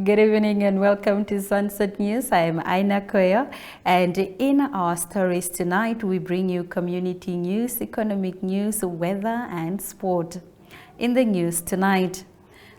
Good evening and welcome to Sunset News. I am Aina Koyo, and in our stories tonight we bring you community news, economic news, weather and sport. In the news tonight,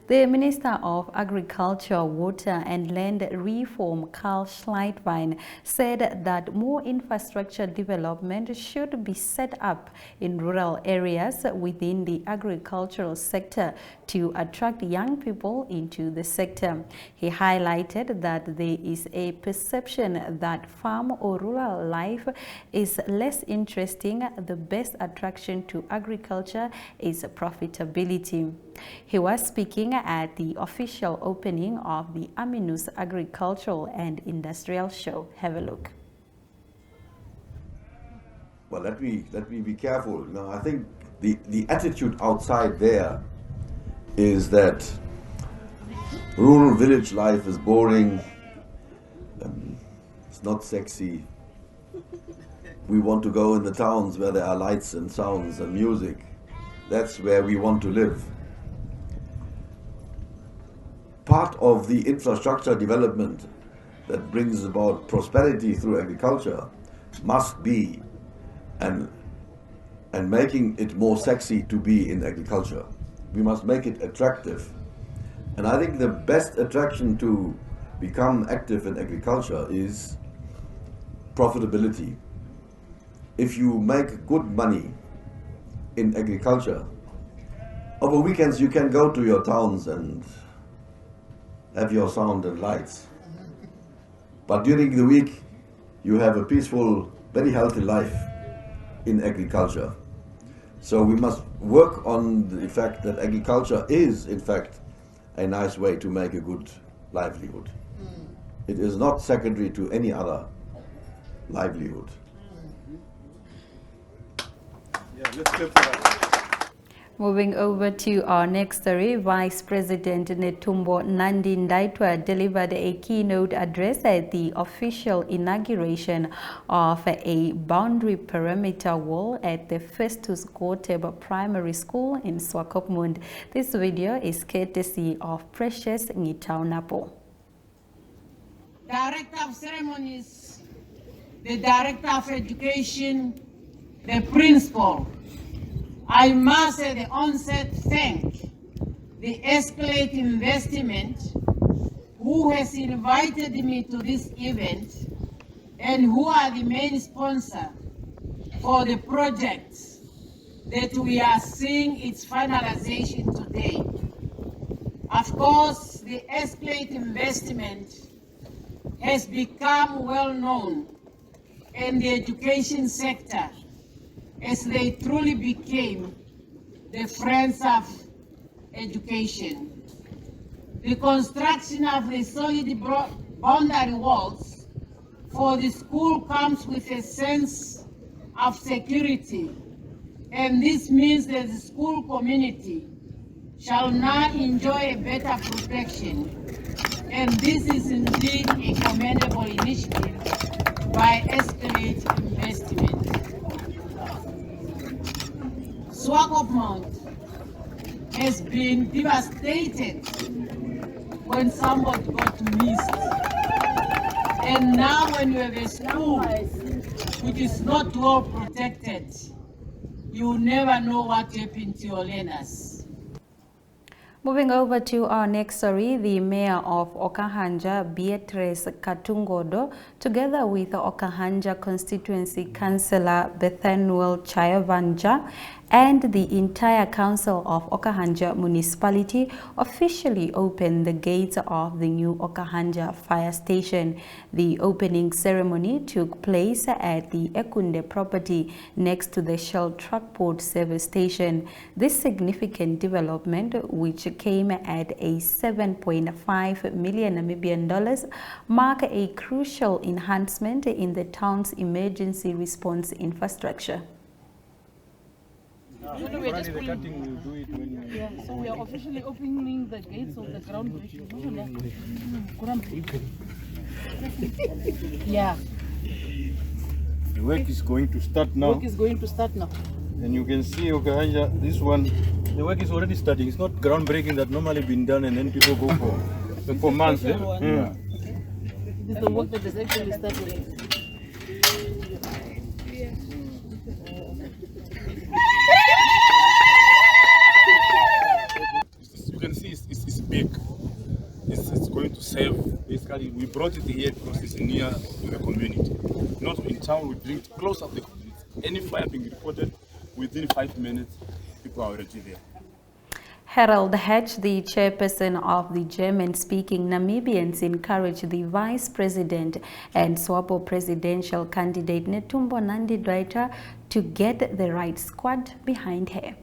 the Minister of Agriculture, Water and Land Reform, Karl Schleitwein, said that more infrastructure development should be set up in rural areas within the agricultural sector to attract young people into the sector. He highlighted that there is a perception that farm or rural life is less interesting. The best attraction to agriculture is profitability. He was speaking at the official opening of the Aminus Agricultural and Industrial Show. Have a look. Well, let me be careful. Now, I think the attitude outside there is that rural village life is boring, it's not sexy. We want to go in the towns where there are lights and sounds and music. That's where we want to live. Part of the infrastructure development that brings about prosperity through agriculture must be and making it more sexy to be in agriculture. We must make it attractive. And I think the best attraction to become active in agriculture is profitability. If you make good money in agriculture, over weekends you can go to your towns and have your sound and lights. But during the week, you have a peaceful, very healthy life in agriculture. So we must work on the fact that agriculture is, in fact, a nice way to make a good livelihood. It is not secondary to any other livelihood. Yeah, let's clap for that. Moving over to our next story, Vice President Netumbo Nandi Ndaitwah delivered a keynote address at the official inauguration of a boundary perimeter wall at the Festus Goteb Primary School in Swakopmund. This video is courtesy of Precious Ngitaunapo. Director of Ceremonies, the Director of Education, the Principal, I must at the onset thank the Escalate Investment who has invited me to this event and who are the main sponsor for the projects that we are seeing its finalization today. Of course, the Escalate Investment has become well known in the education sector as they truly became the friends of education. The construction of the solid boundary walls for the school comes with a sense of security, and this means that the school community shall now enjoy a better protection, and this is indeed a commendable initiative by Escalate Investment. Swakopmund has been devastated when somebody got missed. And now when you have a school which is not well protected, you never know what happened to your learners. Moving over to our next story, the Mayor of Okahanja, Beatrice Katungodo, together with the Okahanja Constituency Councillor Bethanuel Chayavanja and the entire Council of Okahanja Municipality officially opened the gates of the new Okahanja Fire Station. The opening ceremony took place at the Ekunde property next to the Shell Truckport service station. This significant development, which came at a 7.5 million Namibian dollars, mark a crucial enhancement in the town's emergency response infrastructure. So we are officially opening the gates of the groundbreaking. Yeah. The work is going to start now. Work is going to start now. And you can see Okahanja, this one, the work is already starting. It's not groundbreaking that normally been done and then people go for The 4 months, yeah? This is the work that is actually starting. You can see it's big. It's going to save. Basically, we brought it here because it's near to the community. Not in town, we bring it closer to the community. Any fire being reported, within 5 minutes, people are already there. Harold Hatch, the chairperson of the German-speaking Namibians, encouraged the vice president and SWAPO presidential candidate Netumbo Nandi-Ndaitwah to get the right squad behind her.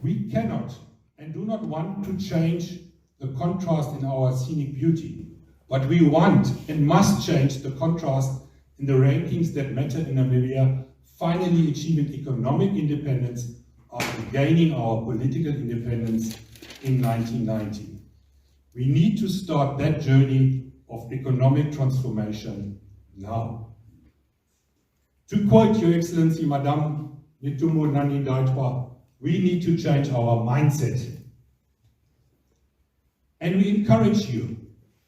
We cannot and do not want to change the contrast in our scenic beauty, but we want and must change the contrast in the rankings that matter in Namibia, finally achieving economic independence after gaining our political independence in 1990. We need to start that journey of economic transformation now. To quote Your Excellency, Madame Netumbo Nandi-Ndaitwah, we need to change our mindset. And we encourage you,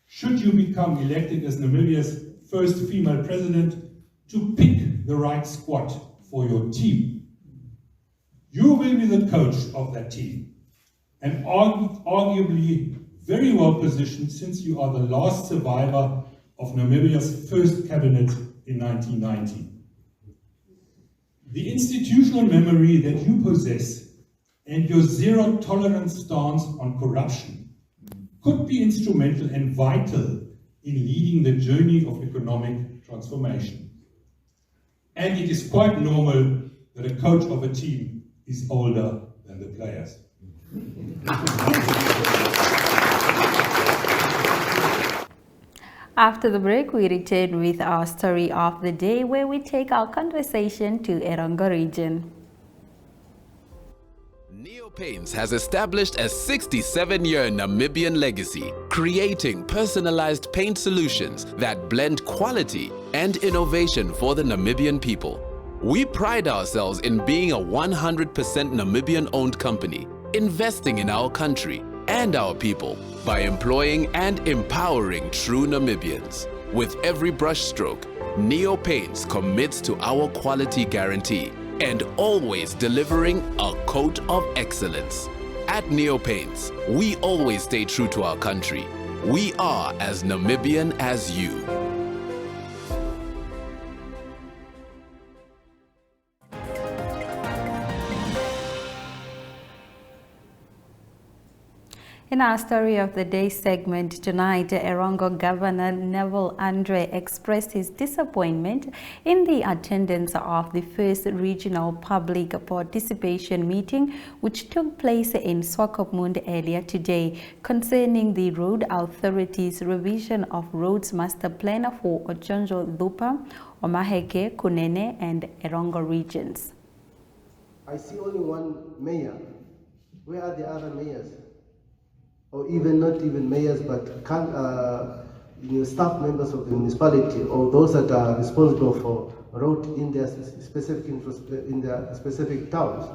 should you become elected as Namibia's first female president, to pick the right squad for your team. You will be the coach of that team, and arguably very well positioned since you are the last survivor of Namibia's first cabinet in 1990. The institutional memory that you possess and your zero-tolerance stance on corruption could be instrumental and vital in leading the journey of economic transformation. And it is quite normal that a coach of a team is older than the players. After the break, we return with our story of the day, where we take our conversation to Erongo region. Neopaints has established a 67-year Namibian legacy, creating personalized paint solutions that blend quality and innovation for the Namibian people. We pride ourselves in being a 100% Namibian-owned company, investing in our country and our people by employing and empowering true Namibians. With every brushstroke, Neopaints commits to our quality guarantee and always delivering a coat of excellence. At Neopaints, we always stay true to our country. We are as Namibian as you. In our Story of the Day segment tonight, Erongo Governor Neville Andre expressed his disappointment in the attendance of the first regional public participation meeting, which took place in Swakopmund earlier today, concerning the Road Authority's revision of Roads Master Plan for Ojonjo Dupa, Omaheke, Kunene, and Erongo regions. I see only one mayor. Where are the other mayors? Or even not even mayors, but staff members of the municipality, or those that are responsible for road in their specific towns.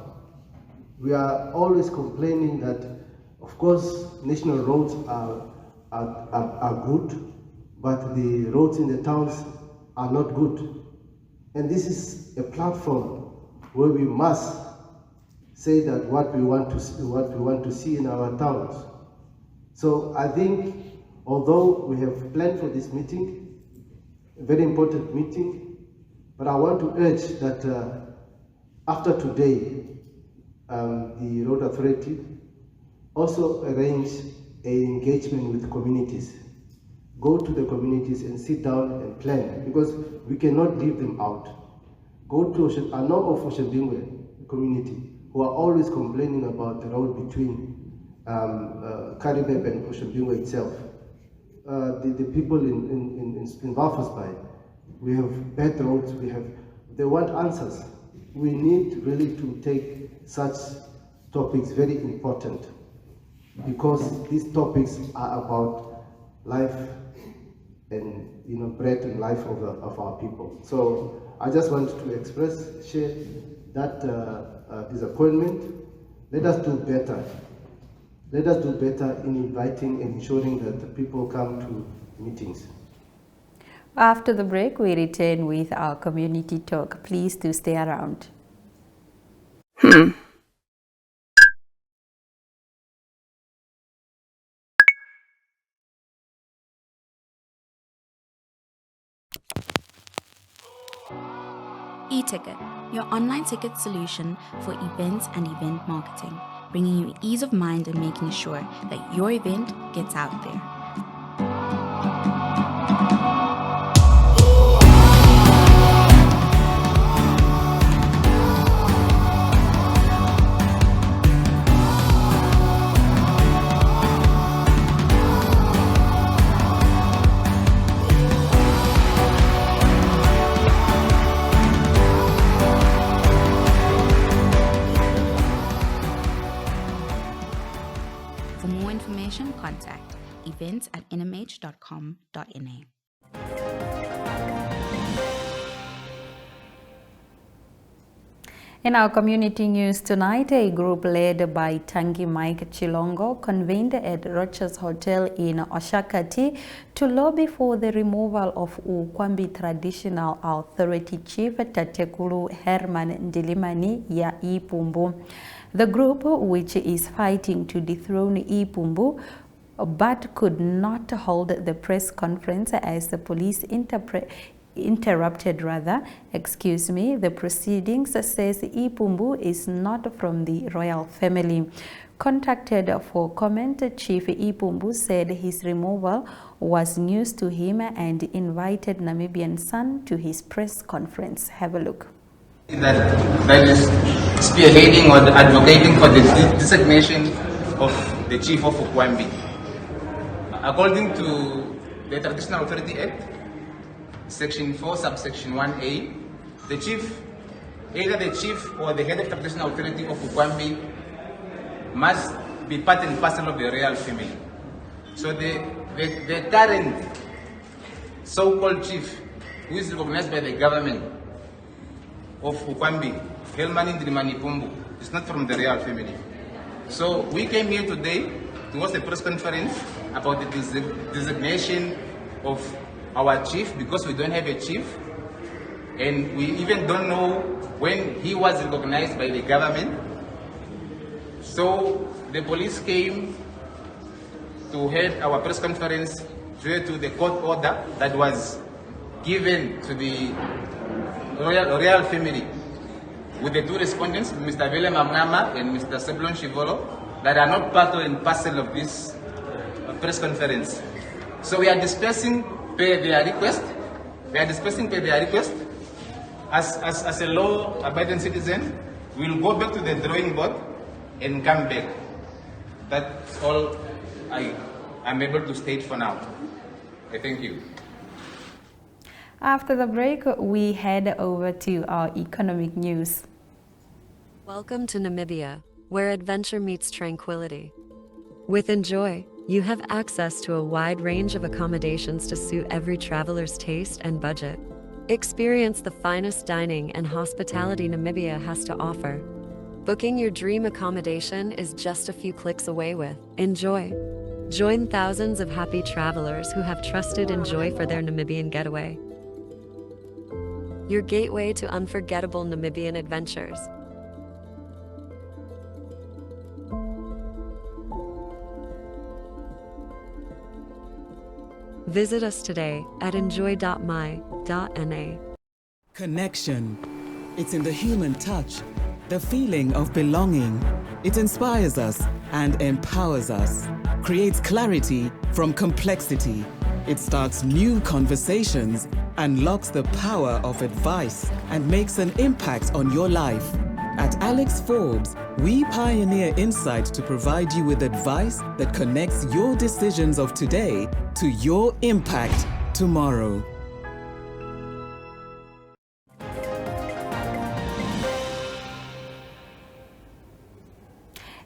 We are always complaining that, of course, national roads are good, but the roads in the towns are not good. And this is a platform where we must say that what we want to see in our towns. So I think, although we have planned for this meeting, a very important meeting, but I want to urge that after today, the Road Authority also arrange an engagement with communities. Go to the communities and sit down and plan, because we cannot leave them out. Go to, I know of Oshadingwe community who are always complaining about the road between Karibeb and Oshadingwe itself. The people in Walvis Bay, we have bad roads, they want answers. We need really to take such topics very important, because these topics are about life and bread and life of our people. So I just want to share that disappointment. Let us do better. let us do better in inviting and ensuring that the people come to meetings. After the break, we return with our community talk. Please do stay around. eTicket, your online ticket solution for events and event marketing, bringing you ease of mind and making sure that your event gets out there. For more information, contact events@nhim.com.na. In our community news tonight, a group led by Tangi Mike Chilongo convened at Rochas Hotel in Oshakati to lobby for the removal of Ukwambi Traditional Authority Chief Tatekulu Herman Ndilimani ya Ipumbu. The group, which is fighting to dethrone Ipumbu, but could not hold the press conference as the police interrupted the proceedings, says Ipumbu is not from the royal family. Contacted for comment, Chief Ipumbu said his removal was news to him and invited Namibian Sun to his press conference. Have a look. That is spearheading or advocating for the designation of the Chief of Ukwambi. According to the Traditional Authority Act, Section 4, subsection 1A, the chief, either the chief or the head of Traditional Authority of Ukwambi must be part and parcel of the royal family. So the current so-called chief, who is recognized by the government of Ukwambi, Helmani Ndilimani Pumbu, is not from the royal family. So we came here today to host a press conference about the designation of our chief, because we don't have a chief, and we even don't know when he was recognized by the government. So the police came to head our press conference due to the court order that was given to the royal family, with the two respondents, Mr. Vele Mamnama and Mr. Seblon Shivolo, that are not part and parcel of this press conference. So we are dispersing per their request. As a law-abiding citizen, we'll go back to the drawing board and come back. That's all I am able to state for now. Thank you. After the break, we head over to our economic news. Welcome to Namibia, where adventure meets tranquility. With Enjoy, you have access to a wide range of accommodations to suit every traveler's taste and budget. Experience the finest dining and hospitality Namibia has to offer. Booking your dream accommodation is just a few clicks away with Enjoy. Join thousands of happy travelers who have trusted Enjoy for their Namibian getaway. Your gateway to unforgettable Namibian adventures. Visit us today at enjoy.my.na. Connection. It's in the human touch, the feeling of belonging. It inspires us and empowers us, creates clarity from complexity. It starts new conversations, unlocks the power of advice, and makes an impact on your life. At Alex Forbes, we pioneer insight to provide you with advice that connects your decisions of today to your impact tomorrow.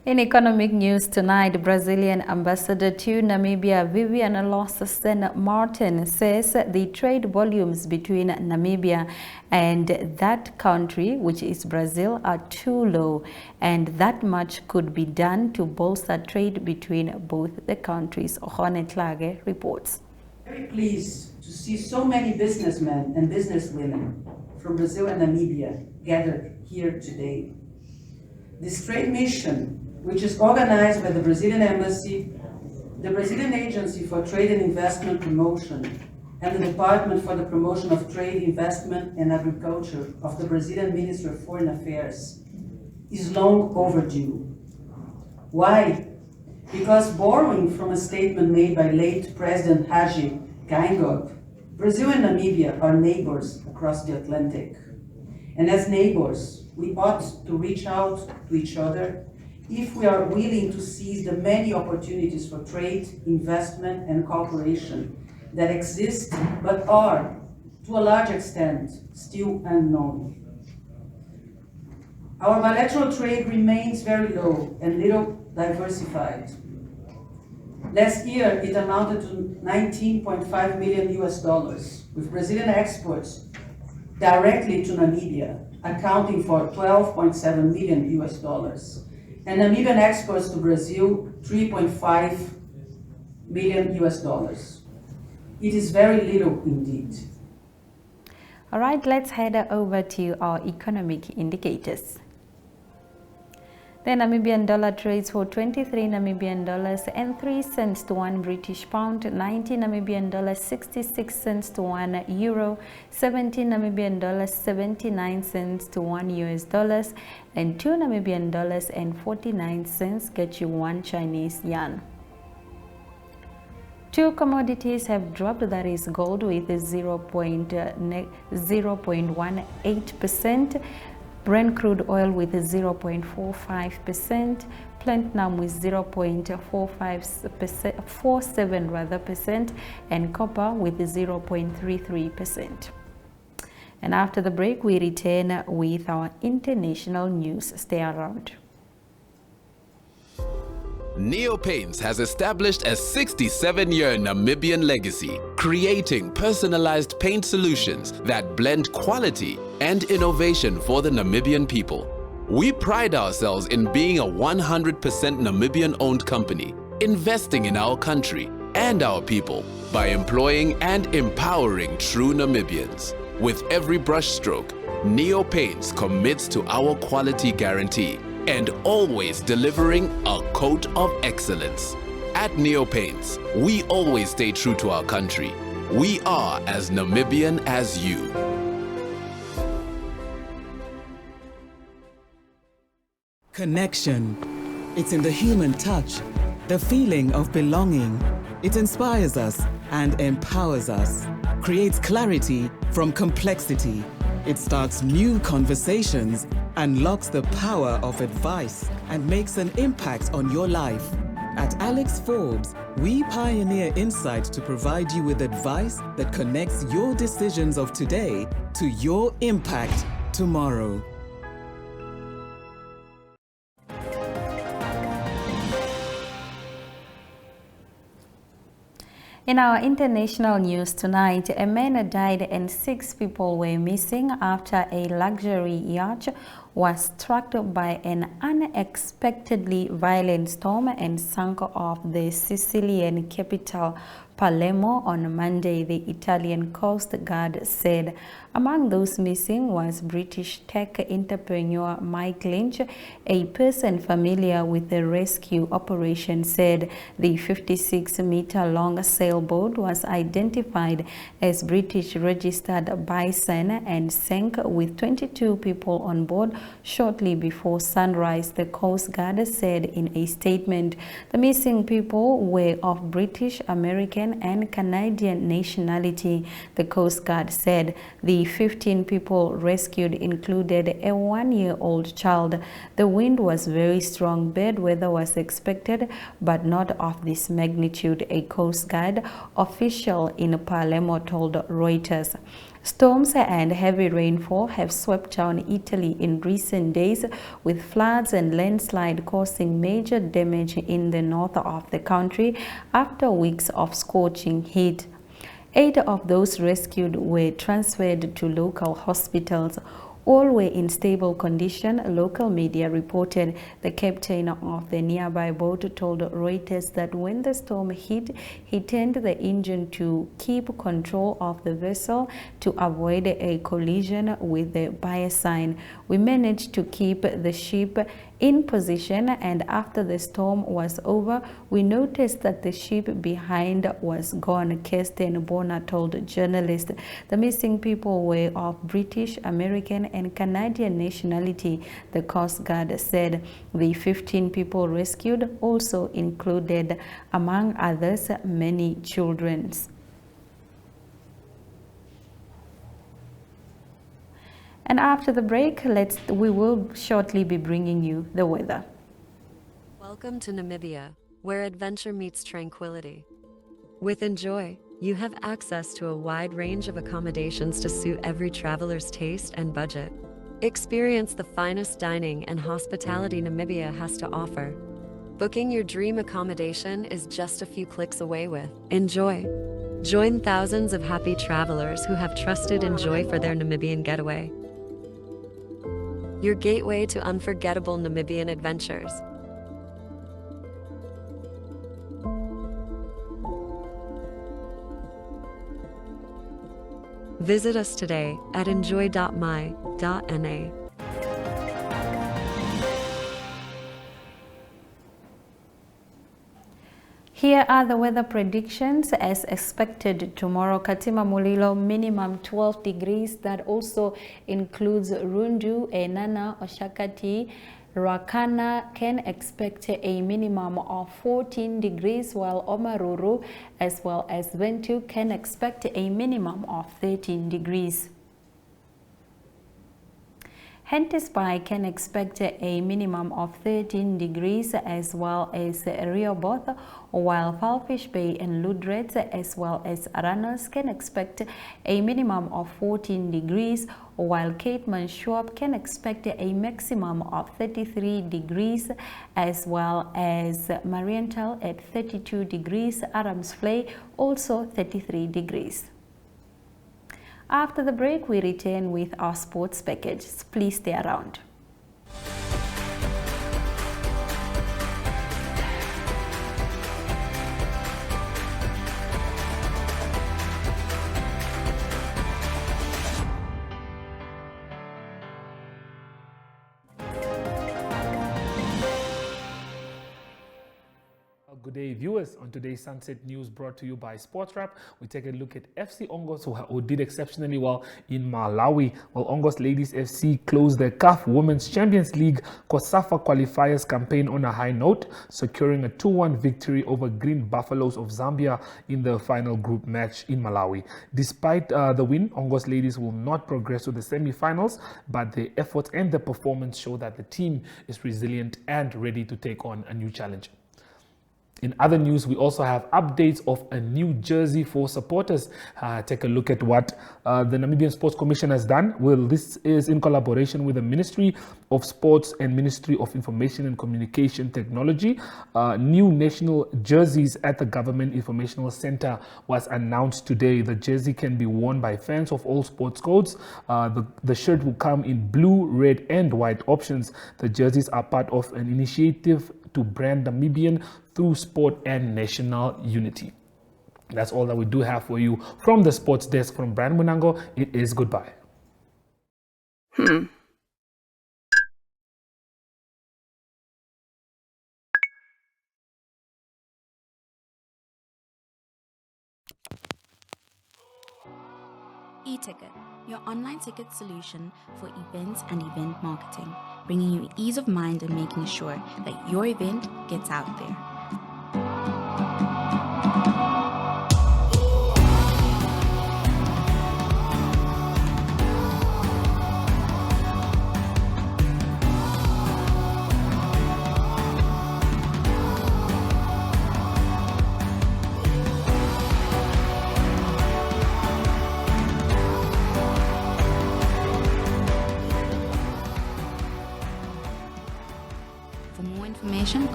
In economic news tonight, Brazilian ambassador to Namibia, Vivian Lawson Martin, says the trade volumes between Namibia and that country, which is Brazil, are too low, and that much could be done to bolster trade between both the countries. Ohone Klage reports. Very pleased to see so many businessmen and businesswomen from Brazil and Namibia gathered here today. This trade mission, which is organized by the Brazilian Embassy, the Brazilian Agency for Trade and Investment Promotion, and the Department for the Promotion of Trade, Investment and Agriculture of the Brazilian Ministry of Foreign Affairs, is long overdue. Why? Because borrowing from a statement made by late President Hage Geingob, Brazil and Namibia are neighbors across the Atlantic. And as neighbors, we ought to reach out to each other if we are willing to seize the many opportunities for trade, investment, and cooperation that exist but are, to a large extent, still unknown. Our bilateral trade remains very low and little diversified. Last year, it amounted to $19.5 million, with Brazilian exports directly to Namibia accounting for $12.7 million, and Namibian exports to Brazil, $3.5 million. It is very little indeed. All right, let's head over to our economic indicators. The Namibian dollar trades for 23 Namibian dollars and 3 cents to 1 British pound, 90 Namibian dollars 66 cents to 1 euro, 17 Namibian dollars 79 cents to 1 US dollars, and 2 Namibian dollars and 49 cents get you 1 Chinese yuan. Two commodities have dropped, that is gold with 0.18%, Brent crude oil with 0.45%, platinum with 0.47%, and copper with 0.33%. And after the break, we return with our international news. Stay around. Neopaints has established a 67-year Namibian legacy, creating personalized paint solutions that blend quality and innovation for the Namibian people. We pride ourselves in being a 100% Namibian-owned company, investing in our country and our people by employing and empowering true Namibians. With every brushstroke, Neopaints commits to our quality guarantee and always delivering a coat of excellence. At Neopaints, we always stay true to our country. We are as Namibian as you. Connection. It's in the human touch, the feeling of belonging. It inspires us and empowers us, creates clarity from complexity. It starts new conversations, unlocks the power of advice, and makes an impact on your life. At Alex Forbes, we pioneer insight to provide you with advice that connects your decisions of today to your impact tomorrow. In our international news tonight, a man died and 6 people were missing after a luxury yacht was struck by an unexpectedly violent storm and sank off the Sicilian capital Palermo on Monday, the Italian Coast Guard said. Among those missing was British tech entrepreneur Mike Lynch. A person familiar with the rescue operation said the 56-meter-long sailboat was identified as British registered Bison and sank with 22 people on board shortly before sunrise, the Coast Guard said in a statement. The missing people were of British, American, and Canadian nationality, the Coast Guard said. The 15 people rescued included a 1-year-old child. The wind was very strong. Bad weather was expected, but not of this magnitude, a Coast Guard official in Palermo told Reuters. Storms and heavy rainfall have swept down Italy in recent days, with floods and landslide causing major damage in the north of the country after weeks of scorching heat. 8 of those rescued were transferred to local hospitals. All were in stable condition, local media reported. The captain of the nearby boat told Reuters that when the storm hit, he turned the engine to keep control of the vessel to avoid a collision with the buyer sign. We managed to keep the ship in position, and after the storm was over, we noticed that the ship behind was gone, Kirsten Bonner told journalists. The missing people were of British, American, and Canadian nationality, the Coast Guard said. The 15 people rescued also included, among others, many children. And after the break, we will shortly be bringing you the weather. Welcome to Namibia, where adventure meets tranquility. With Enjoy, you have access to a wide range of accommodations to suit every traveler's taste and budget. Experience the finest dining and hospitality Namibia has to offer. Booking your dream accommodation is just a few clicks away with Enjoy. Join thousands of happy travelers who have trusted Enjoy for their Namibian getaway. Your gateway to unforgettable Namibian adventures. Visit us today at enjoy.my.na. Here are the weather predictions as expected tomorrow. Katima Mulilo, minimum 12 degrees. That also includes Rundu, Enana, Oshakati. Rakana can expect a minimum of 14 degrees, while Omaruru as well as Ventu can expect a minimum of 13 degrees. Hentis Bay can expect a minimum of 13 degrees as well as Rehoboth, while Falfish Bay and Ludred as well as Aranas can expect a minimum of 14 degrees, while Cape Manshop can expect a maximum of 33 degrees as well as Marienthal at 32 degrees, Adams Fleay also 33 degrees. After the break, we return with our sports package. Please stay around. Good day, viewers. On today's Sunset News, brought to you by Sports Wrap, we take a look at FC Ongos, who did exceptionally well in Malawi. While Ongos Ladies FC closed their CAF Women's Champions League COSAFA qualifiers campaign on a high note, securing a 2-1 victory over Green Buffaloes of Zambia in the final group match in Malawi. Despite the win, Ongos Ladies will not progress to the semi-finals, but their efforts and the performance show that the team is resilient and ready to take on a new challenge. In other news, we also have updates of a new jersey for supporters. Take a look at what the Namibian Sports Commission has done. Well, this is in collaboration with the Ministry of Sports and Ministry of Information and Communication Technology. New national jerseys at the Government Informational Center was announced today. The jersey can be worn by fans of all sports codes. The shirt will come in blue, red, and white options. The jerseys are part of an initiative to brand Namibian through sport and national unity. That's all that we do have for you from the sports desk. From Brian Munango, it is goodbye. eTicket, your online ticket solution for events and event marketing, bringing you ease of mind and making sure that your event gets out there.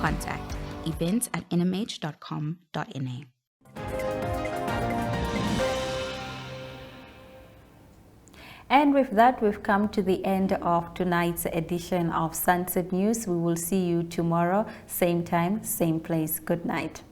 contact events@nhh.com.na. And with that, we've come to the end of tonight's edition of Sunset News. We will see you tomorrow, same time, same place. Good night.